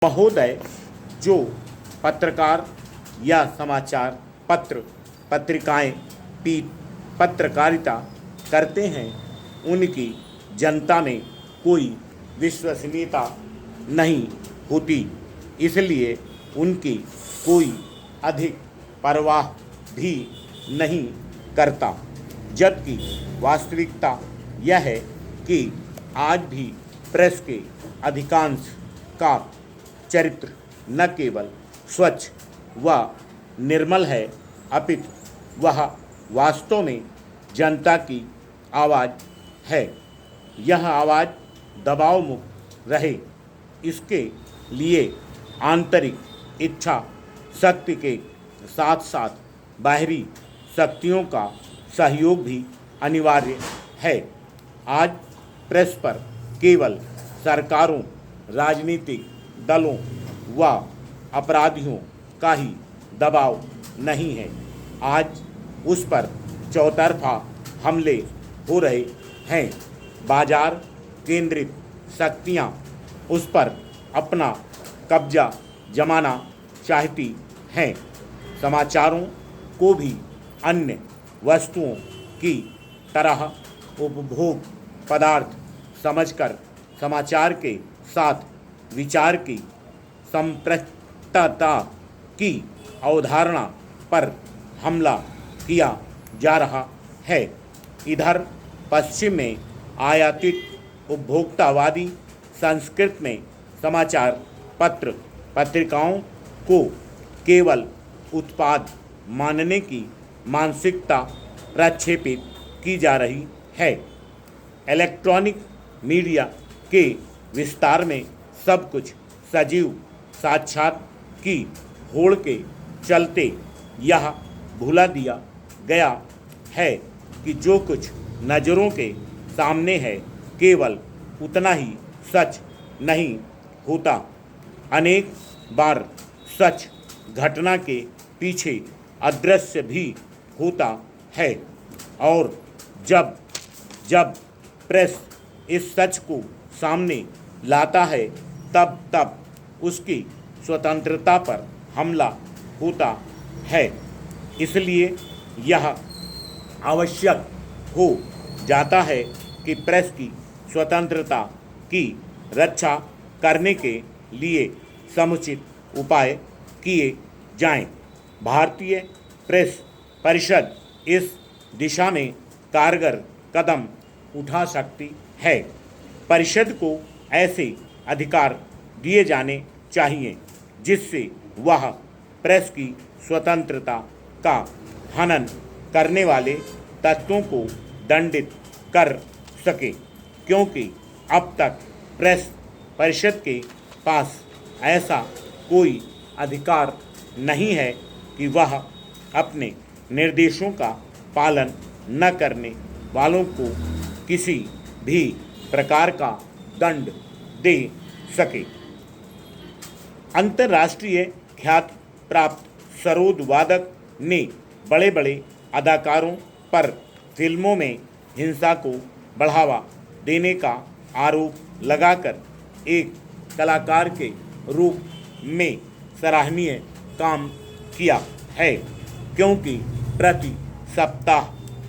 महोदय जो पत्रकार या समाचार पत्र पत्रिकाएं पत्रकारिता करते हैं उनकी जनता में कोई विश्वसनीयता नहीं होती, इसलिए उनकी कोई अधिक परवाह भी नहीं करता। जबकि वास्तविकता यह है कि आज भी प्रेस के अधिकांश का चरित्र न केवल स्वच्छ व निर्मल है, अपितु वह वास्तव में जनता की आवाज़ है। यह आवाज़ दबाव मुक्त रहे, इसके लिए आंतरिक इच्छा शक्ति के साथ साथ बाहरी शक्तियों का सहयोग भी अनिवार्य है। आज प्रेस पर केवल सरकारों, राजनीतिक दलों व अपराधियों का ही दबाव नहीं है, आज उस पर चौतरफा हमले हो रहे हैं। बाजार केंद्रित शक्तियां उस पर अपना कब्जा जमाना चाहती हैं। समाचारों को भी अन्य वस्तुओं की तरह उपभोग पदार्थ समझकर समाचार के साथ विचार की संपृक्तता की अवधारणा पर हमला किया जा रहा है। इधर पश्चिम में आयातित उपभोक्तावादी संस्कृति में समाचार पत्र पत्रिकाओं को केवल उत्पाद मानने की मानसिकता प्रक्षेपित की जा रही है। इलेक्ट्रॉनिक मीडिया के विस्तार में सब कुछ सजीव साक्षात की होड़ के चलते यह भुला दिया गया है कि जो कुछ नज़रों के सामने है केवल उतना ही सच नहीं होता। अनेक बार सच घटना के पीछे अदृश्य भी होता है, और जब जब प्रेस इस सच को सामने लाता है तब तब उसकी स्वतंत्रता पर हमला होता है। इसलिए यह आवश्यक हो जाता है कि प्रेस की स्वतंत्रता की रक्षा करने के लिए समुचित उपाय किए जाएं। भारतीय प्रेस परिषद इस दिशा में कारगर कदम उठा सकती है। परिषद को ऐसे अधिकार दिए जाने चाहिए जिससे वह प्रेस की स्वतंत्रता का हनन करने वाले तत्वों को दंडित कर सके, क्योंकि अब तक प्रेस परिषद के पास ऐसा कोई अधिकार नहीं है कि वह अपने निर्देशों का पालन न करने वालों को किसी भी प्रकार का दंड दे सके। अंतर्राष्ट्रीय ख्याति प्राप्त सरोद वादक ने बड़े बड़े अदाकारों पर फिल्मों में हिंसा को बढ़ावा देने का आरोप लगाकर एक कलाकार के रूप में सराहनीय काम किया है, क्योंकि प्रति सप्ताह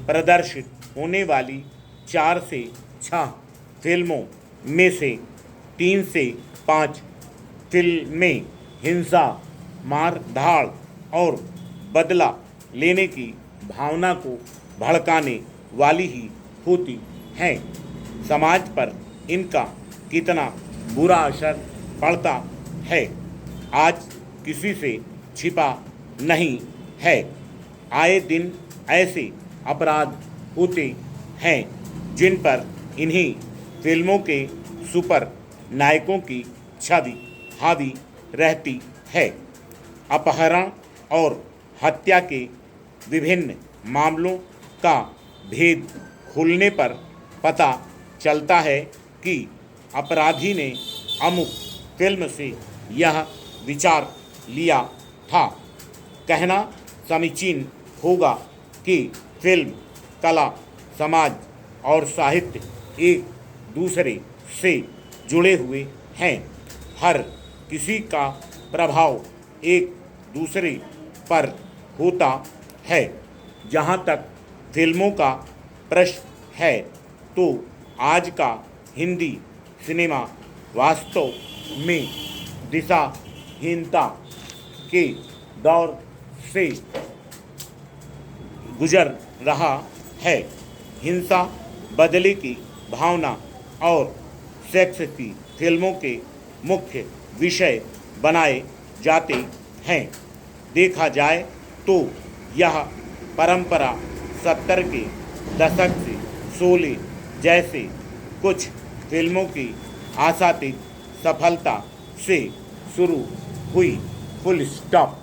प्रदर्शित होने वाली 4 से 6 फिल्मों में से 3 से 5 फिल्में हिंसा, मार धाड़ और बदला लेने की भावना को भड़काने वाली ही होती हैं। समाज पर इनका कितना बुरा असर पड़ता है आज किसी से छिपा नहीं है। आए दिन ऐसे अपराध होते हैं जिन पर इन्हीं फिल्मों के सुपर नायकों की छवि हावी रहती है। अपहरण और हत्या के विभिन्न मामलों का भेद खुलने पर पता चलता है कि अपराधी ने अमुक फिल्म से यह विचार लिया था। कहना समीचीन होगा कि फिल्म, कला, समाज और साहित्य एक दूसरे से जुड़े हुए हैं। हर किसी का प्रभाव एक दूसरे पर होता है। जहाँ तक फिल्मों का प्रश्न है तो आज का हिंदी सिनेमा वास्तव में दिशाहीनता के दौर से गुजर रहा है। हिंसा, बदले की भावना और सेक्स की फिल्मों के मुख्य विषय बनाए जाते हैं। देखा जाए तो यह परंपरा 70 के दशक से शोले जैसे कुछ फिल्मों की आशातीत सफलता से शुरू हुई। Full stop.